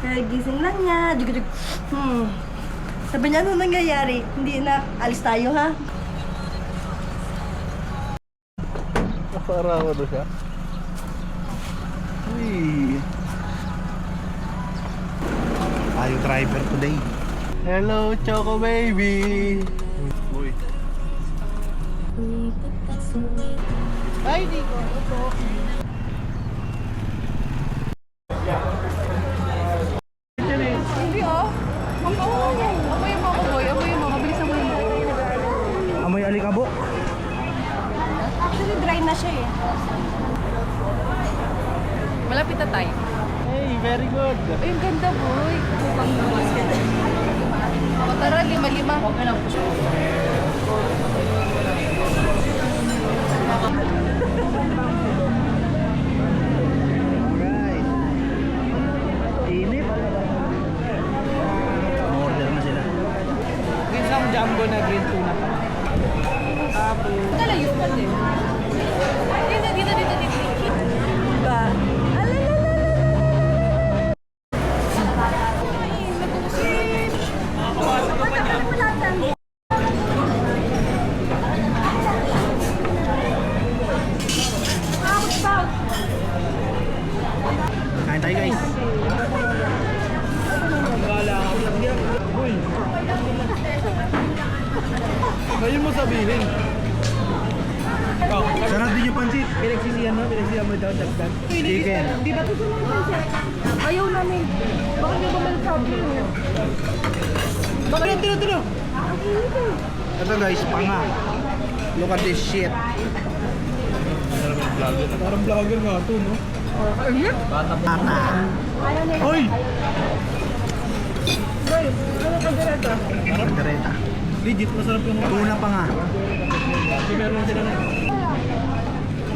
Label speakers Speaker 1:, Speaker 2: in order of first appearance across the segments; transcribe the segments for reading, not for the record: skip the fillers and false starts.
Speaker 1: Gising lang niya. Sabi niya, ano nangyayari? Hindi na, alis tayo ha.
Speaker 2: Para ano siya? Uy. Tayo driver today. Hello, Choco Baby! Uy. Ay, di ko. Ito.
Speaker 3: Hindi oh. Amoy mo ako boy. Amoy mo. Mabilis amoy mo.
Speaker 2: Amoy alikabok.
Speaker 1: Actually, dry na siya eh.
Speaker 3: Malapit na tayo.
Speaker 2: Hey, very good.
Speaker 3: Ay, ang ganda boy. O tara, 5-5. Huwag na lang po siya.
Speaker 2: Alright. Init. Order na sila. Isang jumbo na green tuna. Tapos.
Speaker 3: Nalayo pa din. Dito.
Speaker 1: Diba?
Speaker 2: Kain tayo guys. Ngayon mo sabihin. Sarap din yung pansit. Pinagsisihan mo daw dagdag. Chicken.
Speaker 1: Di ba gusto mo yung ayaw namin. Bakit niyo ba may problem?
Speaker 2: Bakit? Tino. Ito guys, panga. Look at this shit. Parang vlogger nga ito, no? Bata. Hoy! Parang kareta. Legit, masarap yung tuna pa nga. Meron sila na.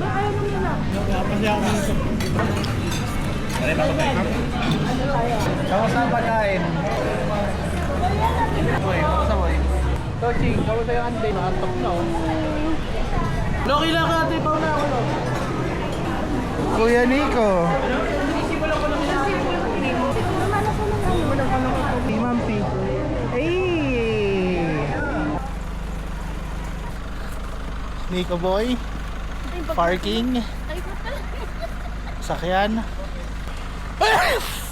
Speaker 1: Ayaw mo na.
Speaker 2: Napasya ako nito. Kareta pa tayo. Kamusta ang pagkain? Boy, kamusta boy? Toching, kamusta yung ante? Nakatok na oh. Loki lang ka, tipaw na ako no. Kuya Nico. Hey, Ma'am P. Hey! Nico boy. Parking. Sakyan.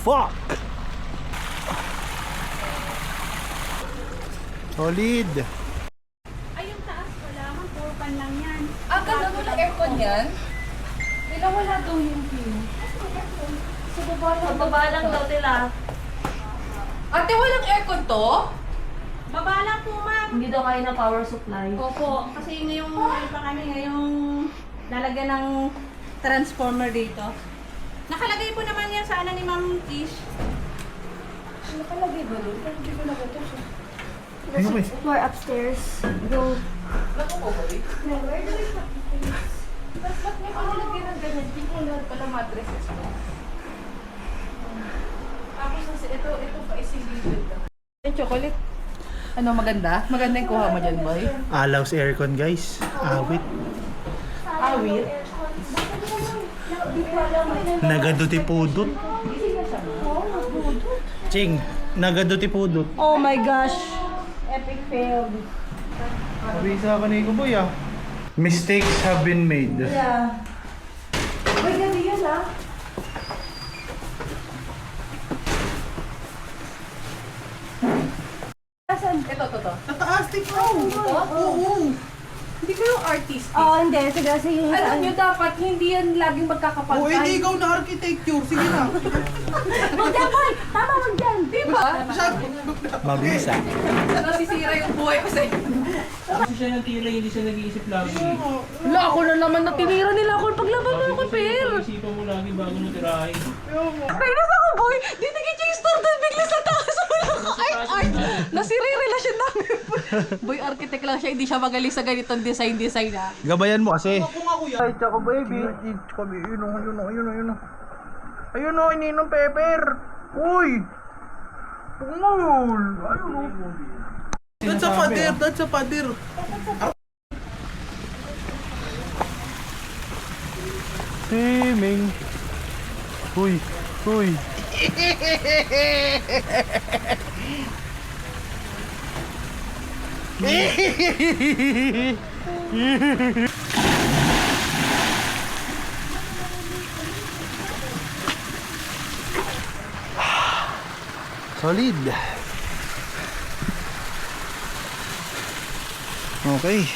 Speaker 2: Fuck! Solid.
Speaker 4: Ay, yung taas wala man, puro pan lang yan.
Speaker 3: Ah, ganda mo lang aircon yan?
Speaker 4: Nila wala daw yung view. Sa baba lang.
Speaker 1: Sa baba lang daw nila.
Speaker 3: Ate, walang aircon to?
Speaker 4: Baba lang po, ma'am.
Speaker 1: Hindi daw kaya ng power supply.
Speaker 4: Opo, kasi ngayong pa kami ngayong lalagyan ng transformer dito. Nakalagay po naman yan sa ano ni Ma'am Ish.
Speaker 1: Nakalagay ba doon? Pero hindi ko nakita siya.
Speaker 2: Ano ba?
Speaker 1: Floor upstairs. Go.
Speaker 3: Naku ko boy.
Speaker 1: Where do we put things?
Speaker 3: Ba't may panilagay ng ganyan? Hindi ko lahat pala mattresses mo. Tapos kasi ito pa isilipid lang. Yung chocolate. Ano, maganda? Maganda yung kuha mo dyan, boy?
Speaker 2: Allows aircon guys. Awit.
Speaker 3: Awit?
Speaker 2: Nagaduti pudot. Ching, nagaduti pudot.
Speaker 1: Oh my gosh. Epic fail.
Speaker 2: Kabisa ka ni boy ah. Mistakes have been made.
Speaker 1: Yeah. Uy, gabi yun ah.
Speaker 3: Asan? Ito.
Speaker 2: Sa taas, ikaw!
Speaker 3: Oo. Hindi kayo artist.
Speaker 1: Oo, hindi. Sige, sige.
Speaker 3: Alam nyo, dapat hindi yan laging magkakapantay.
Speaker 2: Oh, hindi ikaw na architecture. Sige na.
Speaker 1: Wag dyan, boy! Tama, wag dyan!
Speaker 3: Diba?
Speaker 2: Mabilis ah.
Speaker 3: Nasisira yung buhay ko sa'yo.
Speaker 5: Kasi siya ng tira, hindi siya nag-iisip lagi.
Speaker 3: Wala, ako na naman na tinira nila ako paglaban mo ako, Per.
Speaker 5: Isipan mo lagi bago mo tirahin.
Speaker 3: Kainas ako, boy. Di nag-change store doon bigla sa taas. Ay, art. Nasira yung relasyon namin. Boy, architect lang siya. Hindi siya magaling sa ganitong design ah.
Speaker 2: Gabayan mo kasi. Ay, tsaka baby. Kami, yun o. Ayun o, ininong pepper. Uy! Pungol! Ayun o. Doon sa pader. Swimming. Uy, Uy. Solid. Okay.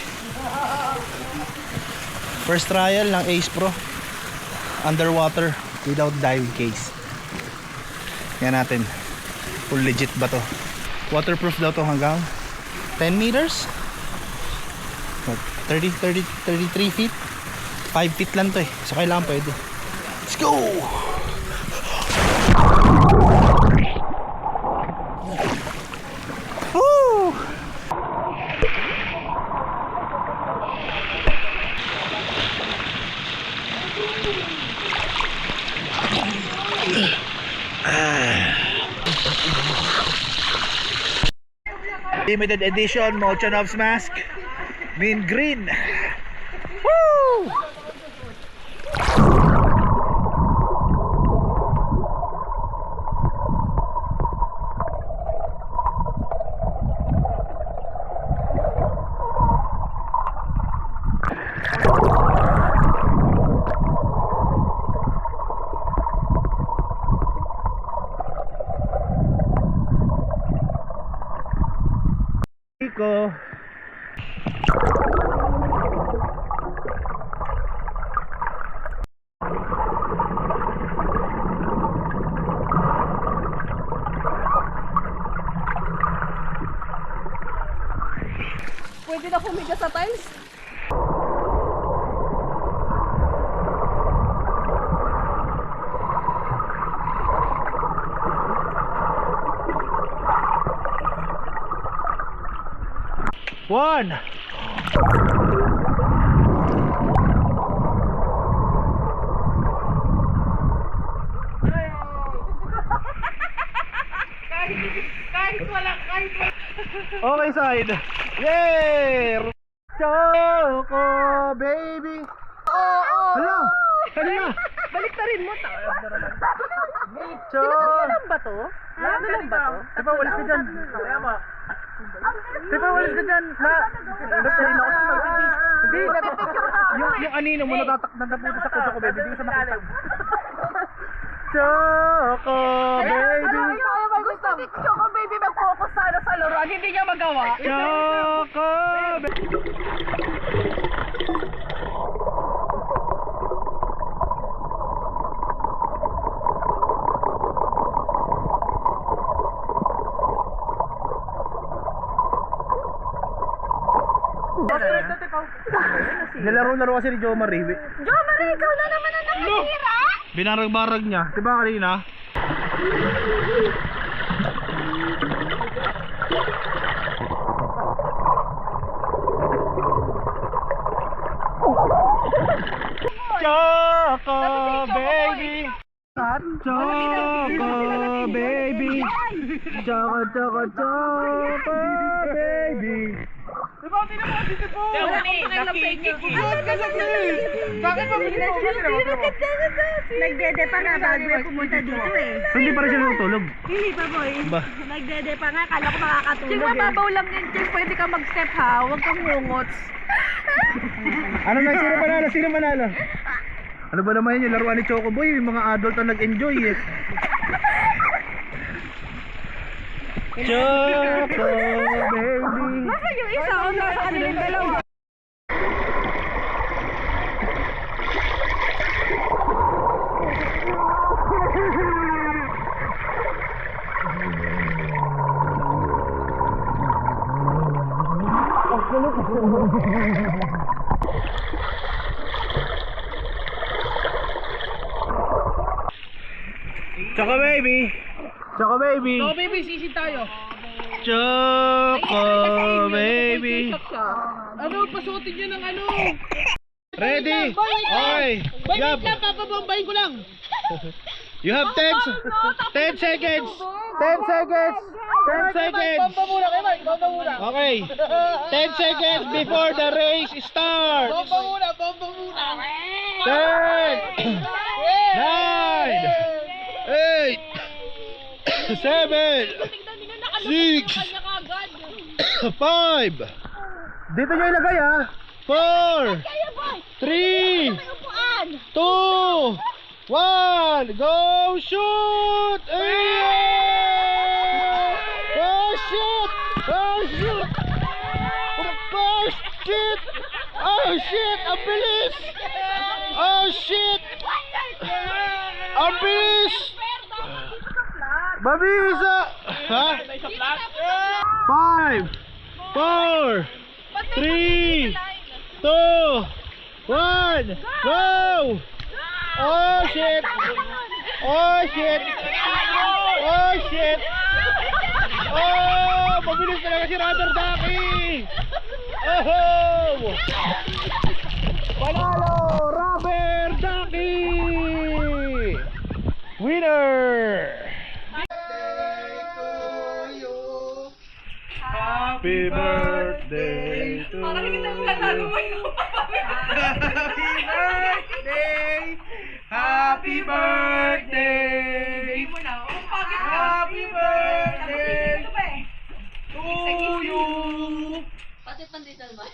Speaker 2: First trial ng Ace Pro underwater without diving case. Yan natin. Full legit ba to? Waterproof daw to hanggang 10 meters? What, 33 feet? 5 feet lang to eh. So kailangan pwede. Let's go! Woo! Limited edition Mochanov's mask, mint green. Woo! Ko.
Speaker 3: Pwede na humiga sa tiles.
Speaker 2: One. Okay side. Yay! Choco baby. Hala. Hala.
Speaker 3: Balik na rin mo.
Speaker 2: Choco.
Speaker 3: Ano ba to? Ano lang ba to?
Speaker 2: Diba walis ka dyan? Diba walis ka dyan? Nagtarin ako sa mag-ibig. Hindi. Yung anino mo nataputo sa Choco baby. Hindi ko siya makita. Choco baby.
Speaker 3: Gusto ni Choco baby mag-focus sana sa laruan. Hindi niya magawa.
Speaker 2: Choco baby. Nilaro-laro kasi ni Jo Marie.
Speaker 3: Jo Marie, ikaw na naman ang nakatira.
Speaker 2: Binarag-barag niya. Diba kanina? Choco baby. Choco baby. Choco baby. Diba, tinamang dito po! Bakit ba hindi mo?
Speaker 1: Nagdede pa nga bago may pumunta dito eh.
Speaker 2: Hindi pa rin siya natutulog.
Speaker 1: Hindi pa boy.
Speaker 2: Ba?
Speaker 1: Nagdede pa nga, kala ko makakatulog
Speaker 3: Ching, mababaw lang yan, Ching. Pwede ka mag-step ha. Huwag kang ngungots.
Speaker 2: Ano na? Sino manalo? Sino manalo? Ano ba naman yun? Yung laruan ni Choco Boy. Yung mga adult ang nag-enjoy eh. Choco baby.
Speaker 3: Nasa yung isa o nasa kanila yung dalawa?
Speaker 2: Choco baby. Choco baby.
Speaker 3: So baby, sisid tayo.
Speaker 2: Choco baby.
Speaker 3: Ano, pasuotin nyo ng ano?
Speaker 2: Ready? Okay. Jump.
Speaker 3: Papabombahin ko lang.
Speaker 2: You have 10 seconds. 10 seconds. 10 seconds.
Speaker 3: Bomba muna, Kevin. Bomba muna.
Speaker 2: Okay. 10 seconds before the race starts.
Speaker 3: Bomba muna, bomba muna.
Speaker 2: 10 9 8, 7, 6, 5. Dito nyo ilagay ha. 4, 3, 2, 1. Go shoot! Ayan! Oh shit! Oh shit! Oh shit! Oh shit! Ang bilis! Oh shit! Ang bilis! Mabisa! Ha? 5, 4, 3, 2, 1, go! Oh shit! Oh shit! Oh shit! Oh! Mabilis talaga si Rubber Ducky! Oh! Panalo! Rubber Ducky! Winner! Happy birthday to you.
Speaker 3: Parang hindi tayo magkakago mo yung
Speaker 2: Happy birthday! Happy birthday! Happy birthday to you!
Speaker 3: Pati pandesal ba?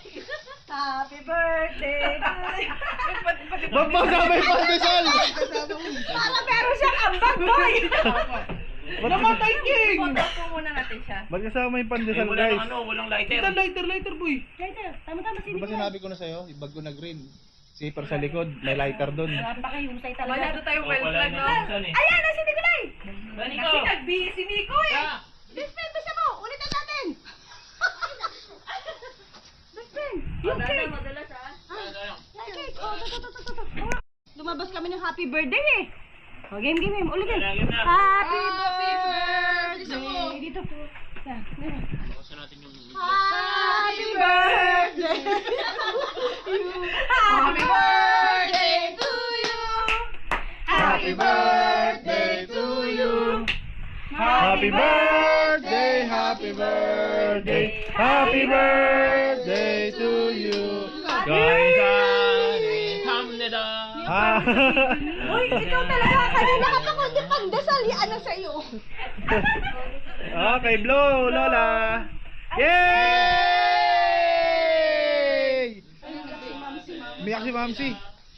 Speaker 1: Happy birthday!
Speaker 2: Magpasamay pandesal!
Speaker 1: Para meron siyang ambag, boy!
Speaker 2: Namatay king!
Speaker 3: Photo muna natin siya.
Speaker 2: Magkasama yung pandesal
Speaker 5: Wala
Speaker 2: guys.
Speaker 5: walang lighter.
Speaker 2: Lighter boy.
Speaker 1: Lighter, tama-tama
Speaker 2: Di ba sinabi ko na sa'yo, ibag ko na green. Zipper sa likod, may lighter doon.
Speaker 1: Napakahusay talaga.
Speaker 3: Wala na tayong well
Speaker 5: Wala
Speaker 3: flag,
Speaker 5: na
Speaker 3: no?
Speaker 5: minsan eh.
Speaker 1: Ayan, nasi Nicolay!
Speaker 5: Nico!
Speaker 3: Kasi nag-busy si Nico eh.
Speaker 1: Best friend mo! Ulitan natin! Best friend! Yung cake!
Speaker 3: Madalas ah.
Speaker 1: Yung cake! Oh, to. Lumabas kami ng happy birthday eh! Oh, game. Ulitin!
Speaker 5: Game na.
Speaker 1: Happy birthday! Dito. Yan, dito.
Speaker 5: Bukasan natin yung
Speaker 1: Happy birthday! Happy birthday to you!
Speaker 2: Happy birthday to you! Happy birthday, happy birthday, happy birthday to you.
Speaker 5: 감사합니다.
Speaker 1: Uy, ikaw talaga! Kanina ka pa kundi pandesal! Yan ang sa'yo!
Speaker 2: Okay, blow, Lola. Yay! Umiyak si Mamsi.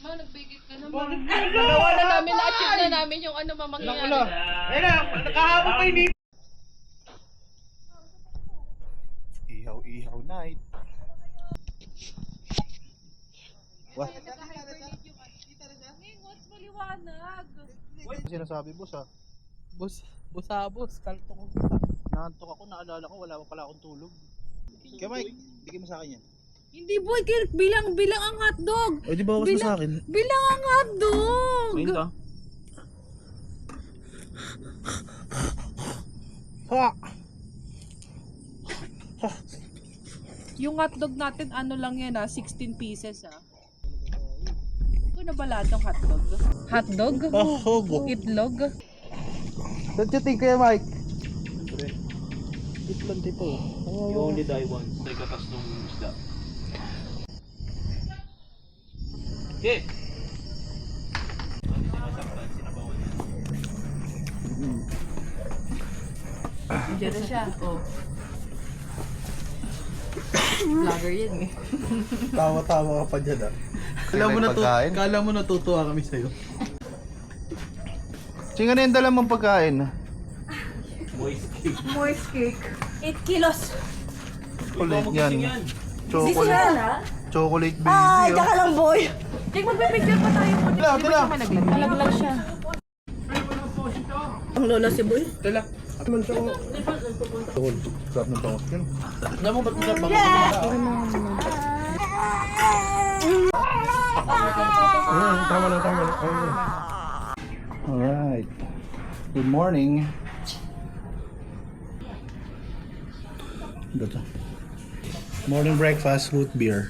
Speaker 3: Ma, nagbigit ka naman. Nagawa na namin, na-achieve na namin yung ano mamangyayari.
Speaker 2: Wala. Ayun na, nakahabol pa yung Ihaw night. What?
Speaker 3: What's maliwanag?
Speaker 2: Ano sinasabi boss ha?
Speaker 6: Boss, kalto ko.
Speaker 2: Naantok ako, naalala ko, wala pa pala akong tulog. Kaya Mike, bigyan mo sa akin yan.
Speaker 3: Hindi boy, bilang ang hotdog.
Speaker 2: O di ba mo sa akin?
Speaker 3: Bilang ang hotdog.
Speaker 2: Ayun ka. Ha!
Speaker 3: Yung hotdog natin, ano lang yan 16 pieces Ano na ba lahat ng hotdog? Hotdog?
Speaker 2: Oh,
Speaker 3: Itlog?
Speaker 2: Don't you think kaya Mike? Itlog tipo.
Speaker 5: You only die once. May katas ng isda. Okay.
Speaker 3: Diyan na siya. Oh. Vlogger yan eh.
Speaker 2: Tawa-tawa ka pa dyan ah. Kala mo natutuwa kami sa'yo. Singa na yung dala mong pagkain.
Speaker 1: Moist cake. 8 kilos.
Speaker 2: Chocolate yan. Chocolate baby.
Speaker 1: Ay,
Speaker 2: oh.
Speaker 1: tsaka lang boy.
Speaker 3: Jake, magpipicture pa tayo mo.
Speaker 2: Tila.
Speaker 3: Nalaglag siya.
Speaker 1: Ang lola si boy.
Speaker 2: Tila. Sarap ng tawag yun. Alam mo ba't masarap bang Tama na. Alright. Good morning. Ito. Morning breakfast, root beer.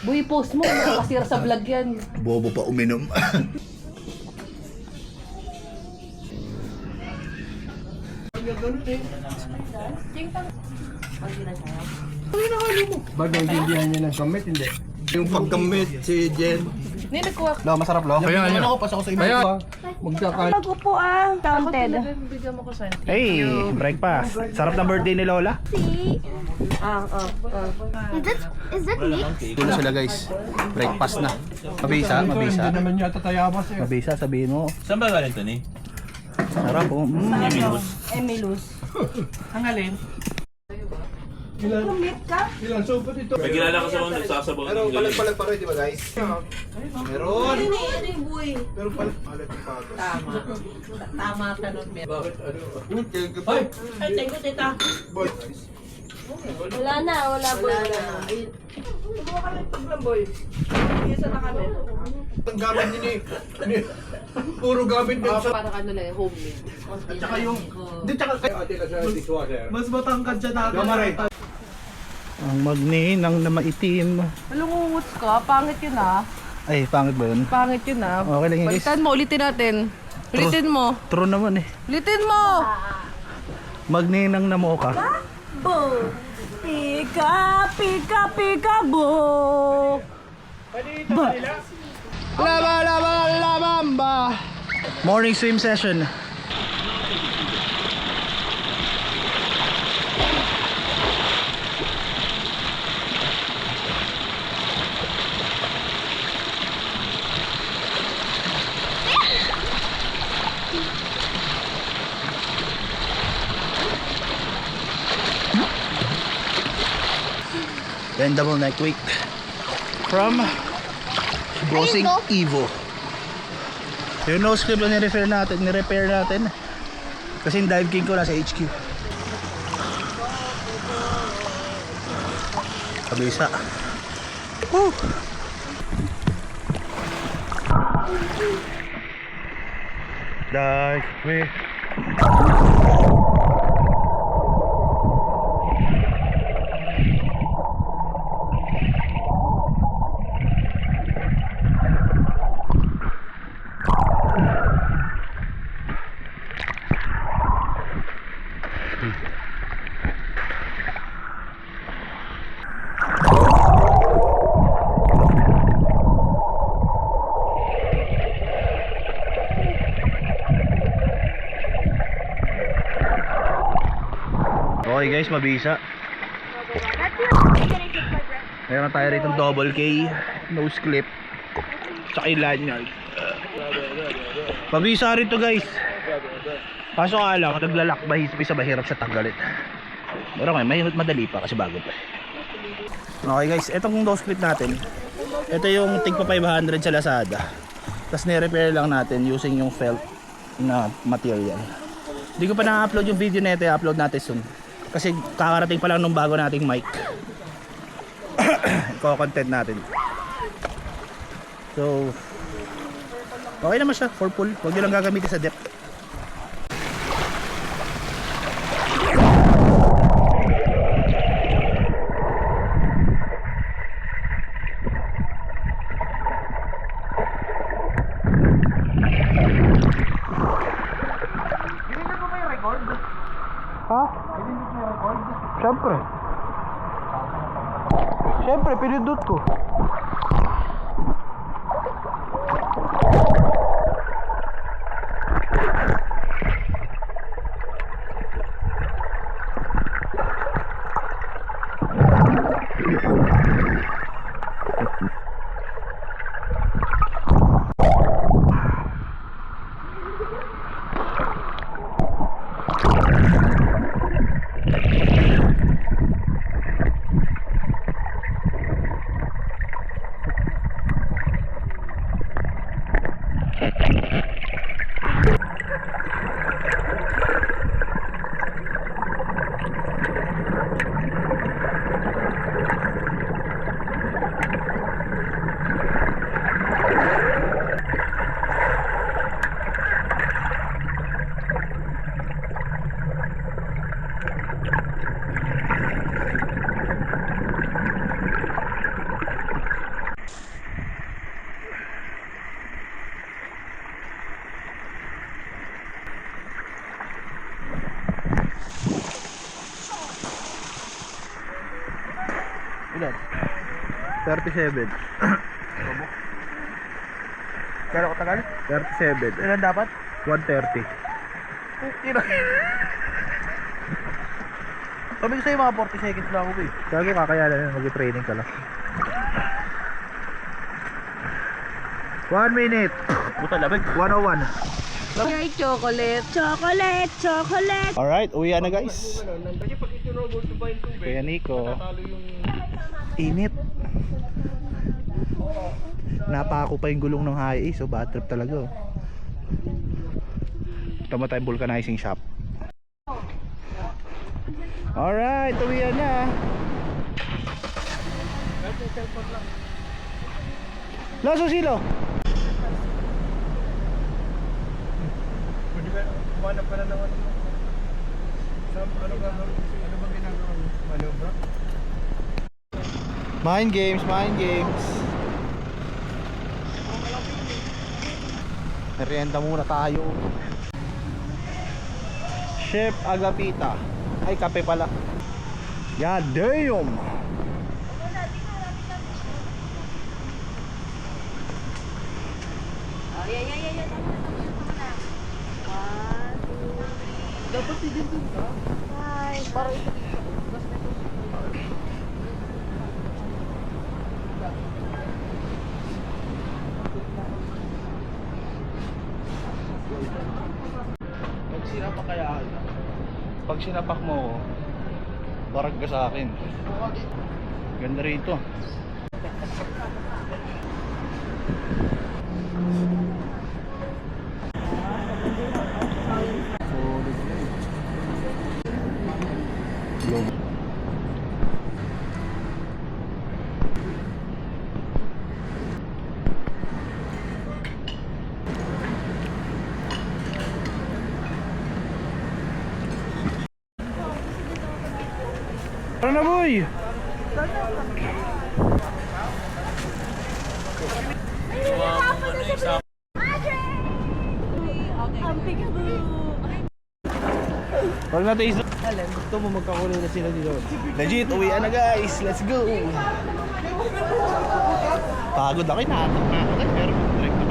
Speaker 3: Boy, post mo. Makasira sa vlog yan.
Speaker 2: Bobo pa uminom.
Speaker 6: Ba't naintindihan niya ng comment? Hindi.
Speaker 2: Yung pagkamit si Jen.
Speaker 3: Hindi, nagkuha.
Speaker 2: Lo, masarap lo. Kaya ano ako, pasok ko sa iba.
Speaker 1: Mag-upo counted.
Speaker 3: Bigyan mo ko sa
Speaker 2: Hey, breakfast. Sarap ng birthday ni Lola.
Speaker 7: Is that me?
Speaker 2: Tulo sila guys. Breakfast na. Mabisa.
Speaker 6: Hindi naman yata tayamas eh.
Speaker 2: Mabisa, sabihin mo.
Speaker 5: Saan ba galing to ni?
Speaker 2: Sarap po.
Speaker 1: Emilus.
Speaker 3: Ang alin?
Speaker 6: Ilan supot ito?
Speaker 5: May kilala ka sa mga nagsasabaw ng galing.
Speaker 2: Palag pa rin, di ba guys? Meron. Pero palag pa.
Speaker 3: Tama ka nun, Meron.
Speaker 4: Ay, thank you, tita.
Speaker 1: Wala na.
Speaker 2: Ang gamit niya eh. Puro gamit niya sa...
Speaker 3: Parang ano lang, homemade.
Speaker 2: At saka yung... Hindi, tsaka kayo ate na sa dishwasher.
Speaker 6: Mas matangkad siya dati.
Speaker 2: Ang magninang na maitim.
Speaker 3: Malungunguts ka, pangit yun ah.
Speaker 2: Ay, pangit ba yun?
Speaker 3: Pangit yun ah.
Speaker 2: Okay lang yun, guys.
Speaker 3: Balitan mo, ulitin natin. Ulitin mo.
Speaker 2: True naman eh.
Speaker 3: Ulitin mo!
Speaker 2: Magninang na mo ka.
Speaker 1: Bo. Pika, pika, pika, bo.
Speaker 2: Laba. Morning swim session. Bendable neck weight from Bossing Evo. Yung nose clip na ni-repair natin kasi yung dive king ko nasa HQ. Kabisa. Woo! Dive with okay guys, mabisa. Meron tayo rito double K, nose clip, tsaka yung lanyard. Mabisa rin to guys. Kaso nga lang, naglalakbay, isa mahirap siya tanggalin. Pero may madali pa kasi bago pa. Okay guys, etong nose clip natin, ito yung tigpa 500 sa Lazada. Tapos ni-repair lang natin using yung felt na material. Hindi ko pa na-upload yung video nito, i-upload natin soon. Kasi kakarating pa lang nung bago nating mic. Content natin. So okay naman siya for full. Huwag nyo lang gagamitin sa depth. Siyempre, pinindot ko. Ilan? 37. Kaya ko tagal? 37. Ilan dapat? 130. Sabi ko sa'yo mga 40 seconds lang ako eh. Sabi ko kakaya lang yun, mag-training ka lang. 1 minute. Buta labig. 101.
Speaker 3: Ay, chocolate.
Speaker 1: Chocolate, chocolate.
Speaker 2: Alright, uwi na guys. Kaya Nico. Init. Napako pa yung gulong ng high so bad trip talaga. Tama tayong vulcanizing shop. Alright, uwi na. Laso silo.
Speaker 6: Kumanap ka na naman. Ano ba ginagawa mo? Manobra?
Speaker 2: Mind games, mind games. Merienda muna tayo. Chef Agapita. Ay, kape pala. Yeah, damn. Dapat din dun ka. Ay, para ito dito. Pag sinapak kaya pag sinapak mo ako, barag ka sa akin. Ganda rito. Tara na boy! Pag natin alam, gusto mo magkakulay na sila dito. Legit, uwi na guys, let's go! Pagod ako, inaantok na ako pero direct